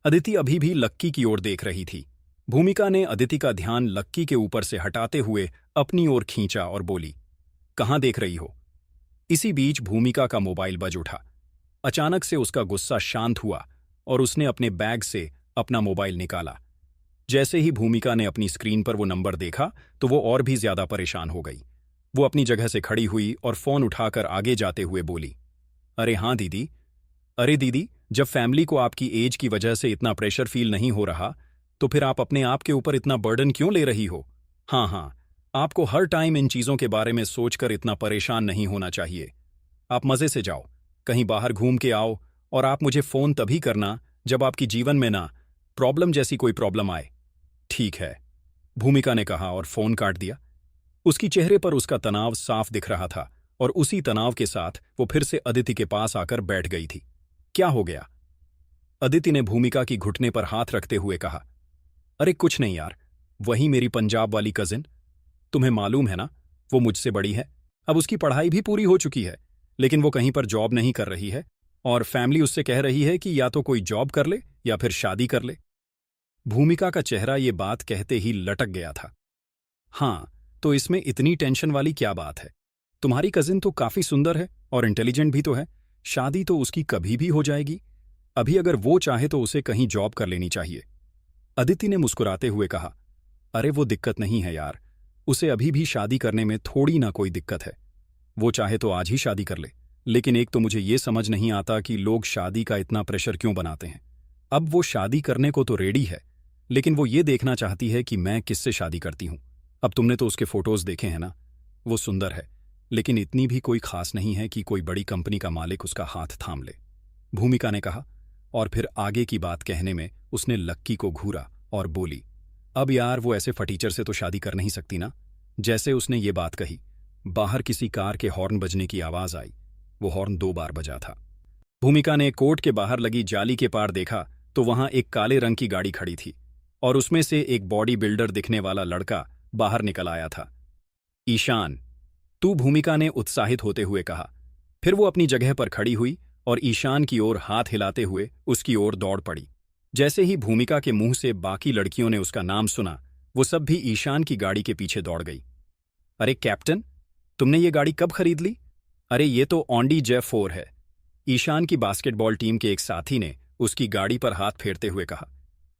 अदिति अभी भी लक्की की ओर देख रही थी। भूमिका ने अदिति का ध्यान लक्की के ऊपर से हटाते हुए अपनी ओर खींचा और बोली, कहाँ देख रही हो? इसी बीच भूमिका का मोबाइल बज उठा। अचानक से उसका गुस्सा शांत हुआ और उसने अपने बैग से अपना मोबाइल निकाला। जैसे ही भूमिका ने अपनी स्क्रीन पर वो नंबर देखा तो वो और भी ज्यादा परेशान हो गई। वो अपनी जगह से खड़ी हुई और फोन उठाकर आगे जाते हुए बोली, अरे हाँ दीदी। अरे दीदी, जब फैमिली को आपकी एज की वजह से इतना प्रेशर फील नहीं हो रहा तो फिर आप अपने आप के ऊपर इतना बर्डन क्यों ले रही हो? हाँ, आपको हर टाइम इन चीजों के बारे में सोचकर इतना परेशान नहीं होना चाहिए। आप मजे से जाओ, कहीं बाहर घूम के आओ और आप मुझे फोन तभी करना जब आपकी जीवन में ना प्रॉब्लम जैसी कोई प्रॉब्लम आए। ठीक है, भूमिका ने कहा और फोन काट दिया। उसकी चेहरे पर उसका तनाव साफ दिख रहा था और उसी तनाव के साथ वो फिर से अदिति के पास आकर बैठ गई थी। क्या हो गया? अदिति ने भूमिका की घुटने पर हाथ रखते हुए कहा, अरे कुछ नहीं यार, वही मेरी पंजाब वाली कजिन। तुम्हें मालूम है ना, वो मुझसे बड़ी है। अब उसकी पढ़ाई भी पूरी हो चुकी है, लेकिन वो कहीं पर जॉब नहीं कर रही है और फैमिली उससे कह रही है कि या तो कोई जॉब कर ले या फिर शादी कर ले। भूमिका का चेहरा ये बात कहते ही लटक गया था। हाँ, तो इसमें इतनी टेंशन वाली क्या बात है? तुम्हारी कजिन तो काफी सुंदर है और इंटेलिजेंट भी तो है। शादी तो उसकी कभी भी हो जाएगी। अभी अगर वो चाहे तो उसे कहीं जॉब कर लेनी चाहिए। अदिति ने मुस्कुराते हुए कहा, अरे वो दिक्कत नहीं है यार, उसे अभी भी शादी करने में थोड़ी ना कोई दिक्कत है। वो चाहे तो आज ही शादी कर ले। लेकिन एक तो मुझे ये समझ नहीं आता कि लोग शादी का इतना प्रेशर क्यों बनाते हैं। अब वो शादी करने को तो रेडी है, लेकिन वो ये देखना चाहती है कि मैं किससे शादी करती हूं। अब तुमने तो उसके फोटोज देखे हैं ना, वो सुंदर है, लेकिन इतनी भी कोई खास नहीं है कि कोई बड़ी कंपनी का मालिक उसका हाथ थाम ले। भूमिका ने कहा और फिर आगे की बात कहने में उसने लक्की को घूरा और बोली, अब यार वो ऐसे फटीचर से तो शादी कर नहीं सकती ना। जैसे उसने ये बात कही, बाहर किसी कार के हॉर्न बजने की आवाज आई। वो हॉर्न 2 बार बजा था। भूमिका ने कोर्ट के बाहर लगी जाली के पार देखा तो वहां एक काले रंग की गाड़ी खड़ी थी और उसमें से एक बॉडी बिल्डर दिखने वाला लड़का बाहर निकल आया था। ईशान, तू? भूमिका ने उत्साहित होते हुए कहा। फिर वो अपनी जगह पर खड़ी हुई और ईशान की ओर हाथ हिलाते हुए उसकी ओर दौड़ पड़ी। जैसे ही भूमिका के मुंह से बाकी लड़कियों ने उसका नाम सुना, वो सब भी ईशान की गाड़ी के पीछे दौड़ गई। अरे कैप्टन, तुमने ये गाड़ी कब खरीद ली? अरे ये तो ऑडी J4 है। ईशान की बास्केटबॉल टीम के एक साथी ने उसकी गाड़ी पर हाथ फेरते हुए कहा।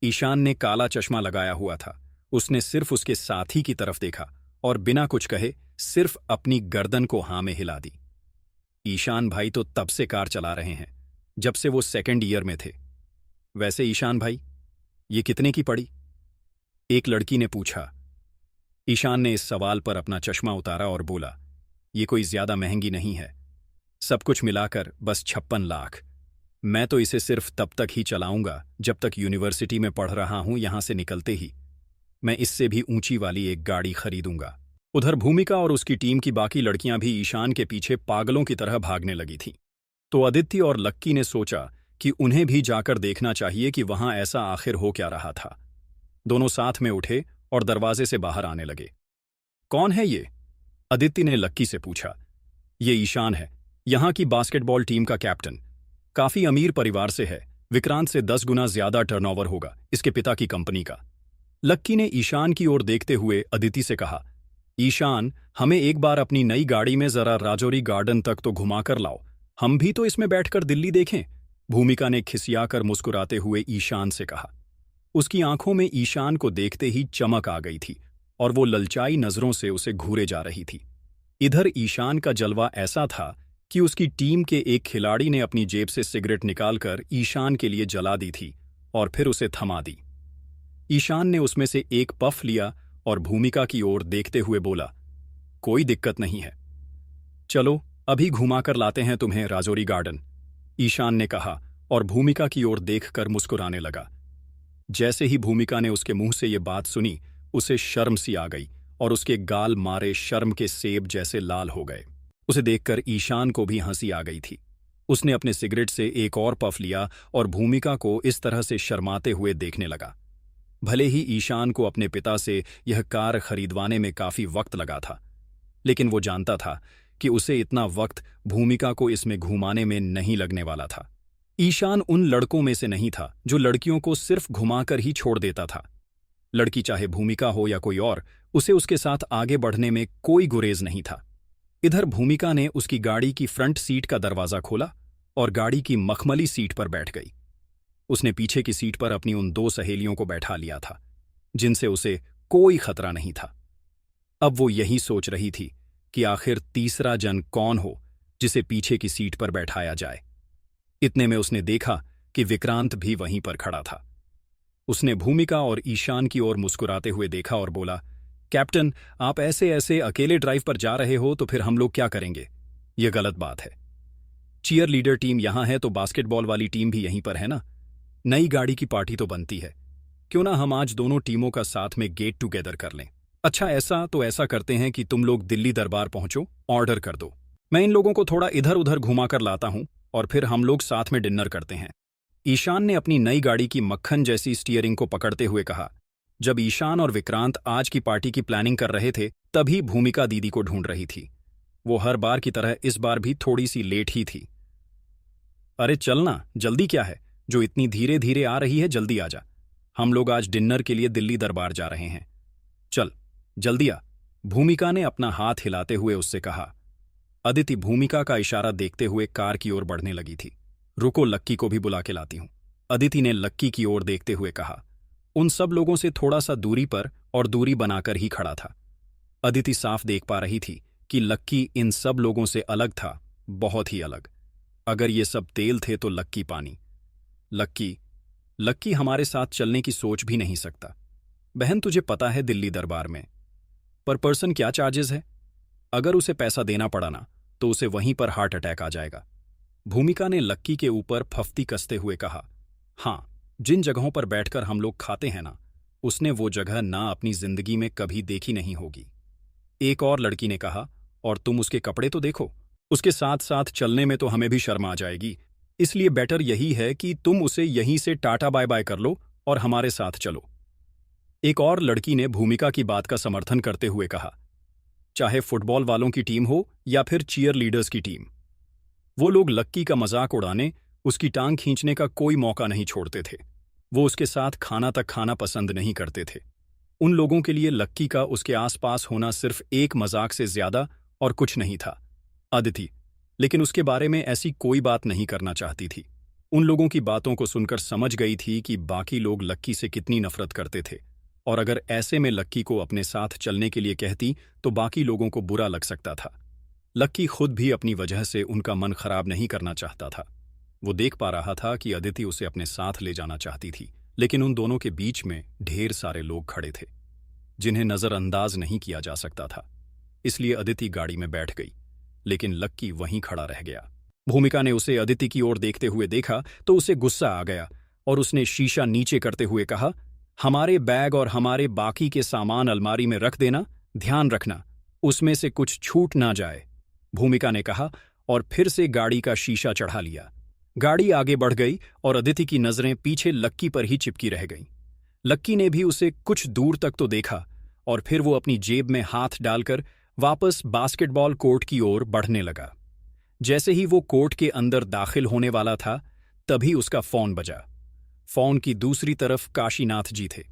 ईशान ने काला चश्मा लगाया हुआ था। उसने सिर्फ उसके साथी की तरफ देखा और बिना कुछ कहे सिर्फ अपनी गर्दन को हाँ में हिला दी। ईशान भाई तो तब से कार चला रहे हैं जब से वो 2nd ईयर में थे। वैसे ईशान भाई, ये कितने की पड़ी? एक लड़की ने पूछा। ईशान ने इस सवाल पर अपना चश्मा उतारा और बोला, ये कोई ज्यादा महंगी नहीं है, सब कुछ मिलाकर बस 56 लाख। मैं तो इसे सिर्फ तब तक ही चलाऊंगा जब तक यूनिवर्सिटी में पढ़ रहा हूं। यहां से निकलते ही मैं इससे भी ऊंची वाली एक गाड़ी खरीदूंगा। उधर भूमिका और उसकी टीम की बाकी लड़कियां भी ईशान के पीछे पागलों की तरह भागने लगी थीं। तो अदिति और लक्की ने सोचा कि उन्हें भी जाकर देखना चाहिए कि वहां ऐसा आखिर हो क्या रहा था। दोनों साथ में उठे और दरवाजे से बाहर आने लगे। कौन है ये? अदिति ने लक्की से पूछा। ये ईशान है, यहां की बास्केटबॉल टीम का कैप्टन। काफी अमीर परिवार से है, विक्रांत से 10 गुना ज्यादा टर्नओवर होगा इसके पिता की कंपनी का। लक्की ने ईशान की ओर देखते हुए अदिति से कहा, ईशान, हमें एक बार अपनी नई गाड़ी में जरा राजौरी गार्डन तक तो घुमाकर लाओ, हम भी तो इसमें बैठकर दिल्ली देखें। भूमिका ने खिसियाकर मुस्कुराते हुए ईशान से कहा। उसकी आंखों में ईशान को देखते ही चमक आ गई थी और वो ललचाई नजरों से उसे घूरे जा रही थी। इधर ईशान का जलवा ऐसा था कि उसकी टीम के एक खिलाड़ी ने अपनी जेब से सिगरेट निकालकर ईशान के लिए जला दी थी और फिर उसे थमा दी। ईशान ने उसमें से एक पफ लिया और भूमिका की ओर देखते हुए बोला, कोई दिक्कत नहीं है, चलो अभी घुमाकर लाते हैं तुम्हें राजौरी गार्डन। ईशान ने कहा और भूमिका की ओर देखकर मुस्कुराने लगा। जैसे ही भूमिका ने उसके मुंह से ये बात सुनी, उसे शर्म सी आ गई और उसके गाल मारे शर्म के सेब जैसे लाल हो गए। उसे देखकर ईशान को भी हंसी आ गई थी। उसने अपने सिगरेट से एक और पफ लिया और भूमिका को इस तरह से शर्माते हुए देखने लगा। भले ही ईशान को अपने पिता से यह कार खरीदवाने में काफी वक्त लगा था, लेकिन वो जानता था कि उसे इतना वक्त भूमिका को इसमें घुमाने में नहीं लगने वाला था। ईशान उन लड़कों में से नहीं था जो लड़कियों को सिर्फ घुमाकर ही छोड़ देता था। लड़की चाहे भूमिका हो या कोई और, उसे उसके साथ आगे बढ़ने में कोई गुरेज नहीं था। इधर भूमिका ने उसकी गाड़ी की फ्रंट सीट का दरवाजा खोला और गाड़ी की मखमली सीट पर बैठ गई। उसने पीछे की सीट पर अपनी उन दो सहेलियों को बैठा लिया था जिनसे उसे कोई खतरा नहीं था। अब वो यही सोच रही थी कि आखिर तीसरा जन कौन हो जिसे पीछे की सीट पर बैठाया जाए। इतने में उसने देखा कि विक्रांत भी वहीं पर खड़ा था। उसने भूमिका और ईशान की ओर मुस्कुराते हुए देखा और बोला, कैप्टन, आप ऐसे ऐसे अकेले ड्राइव पर जा रहे हो तो फिर हम लोग क्या करेंगे? यह गलत बात है। चीयर लीडर टीम यहां है तो बास्केटबॉल वाली टीम भी यहीं पर है ना। नई गाड़ी की पार्टी तो बनती है। क्यों ना हम आज दोनों टीमों का साथ में गेट टुगेदर कर लें। अच्छा, ऐसा करते हैं कि तुम लोग दिल्ली दरबार पहुंचो, ऑर्डर कर दो। मैं इन लोगों को थोड़ा इधर उधर घुमा कर लाता हूं और फिर हम लोग साथ में डिनर करते हैं। ईशान ने अपनी नई गाड़ी की मक्खन जैसी स्टीयरिंग को पकड़ते हुए कहा। जब ईशान और विक्रांत आज की पार्टी की प्लानिंग कर रहे थे तभी भूमिका दीदी को ढूंढ रही थी। वो हर बार की तरह इस बार भी थोड़ी सी लेट ही थी। अरे चलना, जल्दी क्या है? जो इतनी धीरे धीरे आ रही है, जल्दी आ जा। हम लोग आज डिनर के लिए दिल्ली दरबार जा रहे हैं। चल जल्दी आ। भूमिका ने अपना हाथ हिलाते हुए उससे कहा। अदिति भूमिका का इशारा देखते हुए कार की ओर बढ़ने लगी थी। रुको, लक्की को भी बुला के लाती हूं, अदिति ने लक्की की ओर देखते हुए कहा। उन सब लोगों से थोड़ा सा दूरी पर और दूरी बनाकर ही खड़ा था। अदिति साफ देख पा रही थी कि लक्की इन सब लोगों से अलग था, बहुत ही अलग। अगर ये सब तेल थे तो लक्की पानी। लक्की हमारे साथ चलने की सोच भी नहीं सकता। बहन, तुझे पता है दिल्ली दरबार में पर पर्सन क्या चार्जेस है? अगर उसे पैसा देना पड़ा ना तो उसे वहीं पर हार्ट अटैक आ जाएगा। भूमिका ने लक्की के ऊपर फफ्ती कसते हुए कहा। हाँ, जिन जगहों पर बैठकर हम लोग खाते हैं ना, उसने वो जगह ना अपनी जिंदगी में कभी देखी नहीं होगी। एक और लड़की ने कहा। और तुम उसके कपड़े तो देखो, उसके साथ साथ चलने में तो हमें भी शर्म आ जाएगी। इसलिए बेटर यही है कि तुम उसे यहीं से टाटा बाय बाय कर लो और हमारे साथ चलो। एक और लड़की ने भूमिका की बात का समर्थन करते हुए कहा। चाहे फुटबॉल वालों की टीम हो या फिर चीयर लीडर्स की टीम, वो लोग लक्की का मजाक उड़ाने, उसकी टांग खींचने का कोई मौका नहीं छोड़ते थे। वो उसके साथ खाना तक खाना पसंद नहीं करते थे। उन लोगों के लिए लक्की का उसके आसपास होना सिर्फ एक मजाक से ज्यादा और कुछ नहीं था। अदिति लेकिन उसके बारे में ऐसी कोई बात नहीं करना चाहती थी। उन लोगों की बातों को सुनकर समझ गई थी कि बाकी लोग लक्की से कितनी नफरत करते थे, और अगर ऐसे में लक्की को अपने साथ चलने के लिए कहती तो बाकी लोगों को बुरा लग सकता था। लक्की खुद भी अपनी वजह से उनका मन खराब नहीं करना चाहता था। वो देख पा रहा था कि अदिति उसे अपने साथ ले जाना चाहती थी, लेकिन उन दोनों के बीच में ढेर सारे लोग खड़े थे जिन्हें नजरअंदाज नहीं किया जा सकता था। इसलिए अदिति गाड़ी में बैठ गई, लेकिन लक्की वहीं खड़ा रह गया। भूमिका ने उसे अदिति की ओर देखते हुए देखा तो उसे गुस्सा आ गया और उसने शीशा नीचे करते हुए कहा, हमारे बैग और हमारे बाकी के सामान अलमारी में रख देना, ध्यान रखना उसमें से कुछ छूट ना जाए, भूमिका ने कहा और फिर से गाड़ी का शीशा चढ़ा लिया। गाड़ी आगे बढ़ गई और अदिति की नजरें पीछे लक्की पर ही चिपकी रह गईं। लक्की ने भी उसे कुछ दूर तक तो देखा और फिर वो अपनी जेब में हाथ डालकर वापस बास्केटबॉल कोर्ट की ओर बढ़ने लगा। जैसे ही वो कोर्ट के अंदर दाखिल होने वाला था तभी उसका फोन बजा। फोन की दूसरी तरफ काशीनाथ जी थे।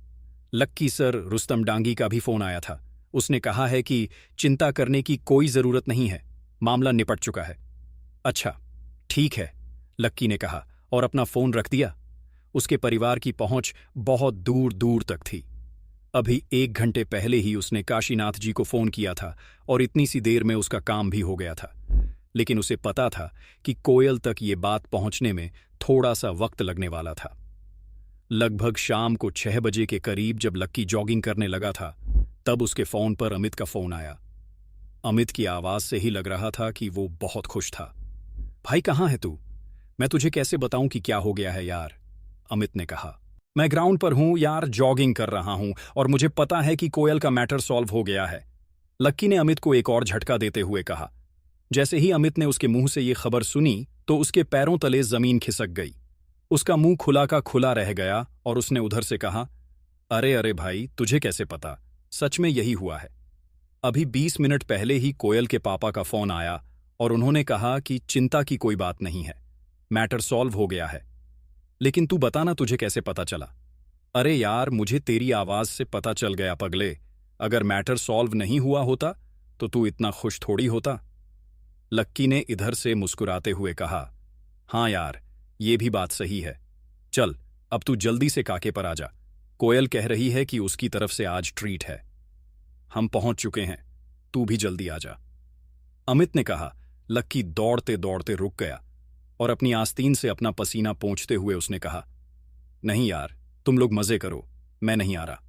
लक्की सर, रुस्तम डांगी का भी फोन आया था। उसने कहा है कि चिंता करने की कोई जरूरत नहीं है, मामला निपट चुका है। अच्छा ठीक है, लक्की ने कहा और अपना फोन रख दिया। उसके परिवार की पहुंच बहुत दूर दूर तक थी। अभी 1 घंटे पहले ही उसने काशीनाथ जी को फोन किया था और इतनी सी देर में उसका काम भी हो गया था। लेकिन उसे पता था कि कोयल तक ये बात पहुंचने में थोड़ा सा वक्त लगने वाला था। लगभग शाम को 6 बजे के करीब जब लक्की जॉगिंग करने लगा था तब उसके फोन पर अमित का फोन आया। अमित की आवाज से ही लग रहा था कि वो बहुत खुश था। भाई कहाँ है तू? मैं तुझे कैसे बताऊं कि क्या हो गया है यार, अमित ने कहा। मैं ग्राउंड पर हूं यार, जॉगिंग कर रहा हूं और मुझे पता है कि कोयल का मैटर सॉल्व हो गया है, लक्की ने अमित को एक और झटका देते हुए कहा। जैसे ही अमित ने उसके मुंह से ये खबर सुनी तो उसके पैरों तले जमीन खिसक गई। उसका मुंह खुला का खुला रह गया और उसने उधर से कहा, अरे अरे भाई, तुझे कैसे पता? सच में यही हुआ है। अभी 20 मिनट पहले ही कोयल के पापा का फोन आया और उन्होंने कहा कि चिंता की कोई बात नहीं है, मैटर सॉल्व हो गया है। लेकिन तू बताना तुझे कैसे पता चला? अरे यार, मुझे तेरी आवाज से पता चल गया पगले। अगर मैटर सॉल्व नहीं हुआ होता तो तू इतना खुश थोड़ी होता। लक्की ने इधर से मुस्कुराते हुए कहा, हाँ यार, ये भी बात सही है। चल, अब तू जल्दी से काके पर आ जा। कोयल कह रही है कि उसकी तरफ से आज ट्रीट है। हम पहुंच चुके हैं, तू भी जल्दी आ जा। अमित ने कहा। लक्की दौड़ते दौड़ते रुक गया और अपनी आस्तीन से अपना पसीना पोंछते हुए उसने कहा, नहीं यार, तुम लोग मजे करो, मैं नहीं आ रहा।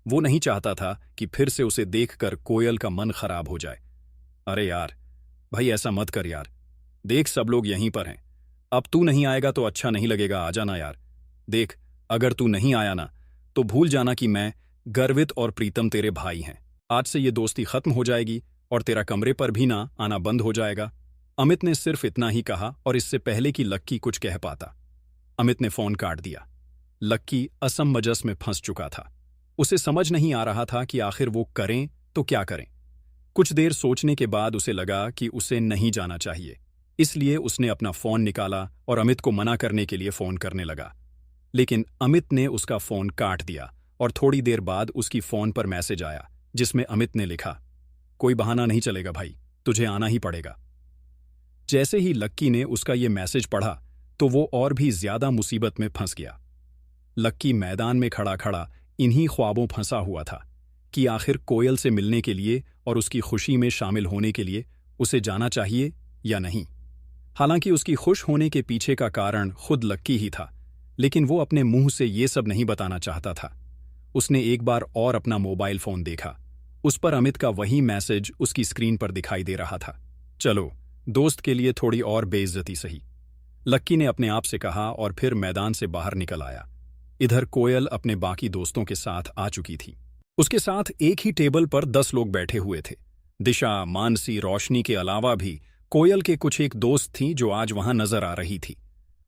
वो नहीं चाहता था कि फिर से उसे देखकर कोयल का मन खराब हो जाए। अरे यार, भाई ऐसा मत कर यार। देख, सब लोग यहीं पर हैं। अब तू नहीं आएगा तो अच्छा नहीं लगेगा, आ जाना यार। देख, अगर तू नहीं आया ना तो भूल जाना कि मैं, गर्वित और प्रीतम तेरे भाई हैं। आज से ये दोस्ती खत्म हो जाएगी और तेरा कमरे पर भी ना आना बंद हो जाएगा। अमित ने सिर्फ इतना ही कहा और इससे पहले कि लक्की कुछ कह पाता, अमित ने फोन काट दिया। लक्की असमंजस में फंस चुका था। उसे समझ नहीं आ रहा था कि आखिर वो करें तो क्या करें। कुछ देर सोचने के बाद उसे लगा कि उसे नहीं जाना चाहिए। इसलिए उसने अपना फोन निकाला और अमित को मना करने के लिए फोन करने लगा। लेकिन अमित ने उसका फोन काट दिया और थोड़ी देर बाद उसकी फोन पर मैसेज आया जिसमें अमित ने लिखा, कोई बहाना नहीं चलेगा भाई, तुझे आना ही पड़ेगा। जैसे ही लक्की ने उसका ये मैसेज पढ़ा तो वो और भी ज्यादा मुसीबत में फंस गया। लक्की मैदान में खड़ा खड़ा इन्हीं ख्वाबों फंसा हुआ था कि आखिर कोयल से मिलने के लिए और उसकी खुशी में शामिल होने के लिए उसे जाना चाहिए या नहीं। हालांकि उसकी खुश होने के पीछे का कारण खुद लक्की ही था, लेकिन वो अपने मुंह से ये सब नहीं बताना चाहता था। उसने एक बार और अपना मोबाइल फोन देखा। उस पर अमित का वही मैसेज उसकी स्क्रीन पर दिखाई दे रहा था। चलो, दोस्त के लिए थोड़ी और बेइज्जती सही, लक्की ने अपने आप से कहा और फिर मैदान से बाहर निकल आया। इधर कोयल अपने बाकी दोस्तों के साथ आ चुकी थी। उसके साथ एक ही टेबल पर 10 लोग बैठे हुए थे। दिशा, मानसी, रोशनी के अलावा भी कोयल के कुछ एक दोस्त थीं जो आज वहां नजर आ रही थी।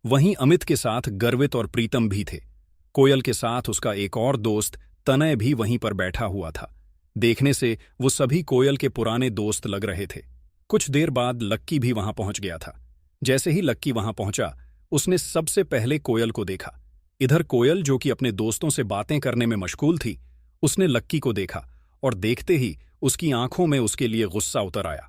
वहीं अमित के साथ गर्वित और प्रीतम भी थे। कोयल के साथ उसका एक और दोस्त तनय भी वहीं पर बैठा हुआ था। देखने से वो सभी कोयल के पुराने दोस्त लग रहे थे। कुछ देर बाद लक्की भी वहां पहुंच गया था। जैसे ही लक्की वहां पहुंचा, उसने सबसे पहले कोयल को देखा। इधर कोयल, जो कि अपने दोस्तों से बातें करने में मशगूल थी, उसने लक्की को देखा और देखते ही उसकी आंखों में उसके लिए गुस्सा उतर आया।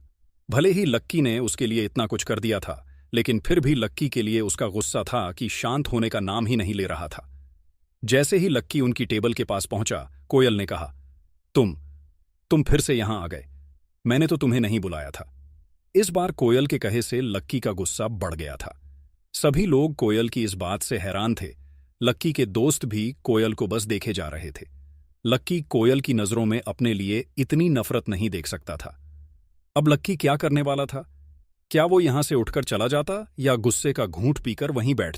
भले ही लक्की ने उसके लिए इतना कुछ कर दिया था, लेकिन फिर भी लक्की के लिए उसका गुस्सा था कि शांत होने का नाम ही नहीं ले रहा था। जैसे ही लक्की उनकी टेबल के पास पहुंचा, कोयल ने कहा, तुम फिर से यहां आ गए। मैंने तो तुम्हें नहीं बुलाया था। इस बार कोयल के कहे से लक्की का गुस्सा बढ़ गया था। सभी लोग कोयल की इस बात से हैरान थे। लक्की के दोस्त भी कोयल को बस देखे जा रहे थे। लक्की कोयल की नजरों में अपने लिए इतनी नफरत नहीं देख सकता था। अब लक्की क्या करने वाला था? क्या वो यहां से उठकर चला जाता या गुस्से का घूंट पीकर वहीं बैठ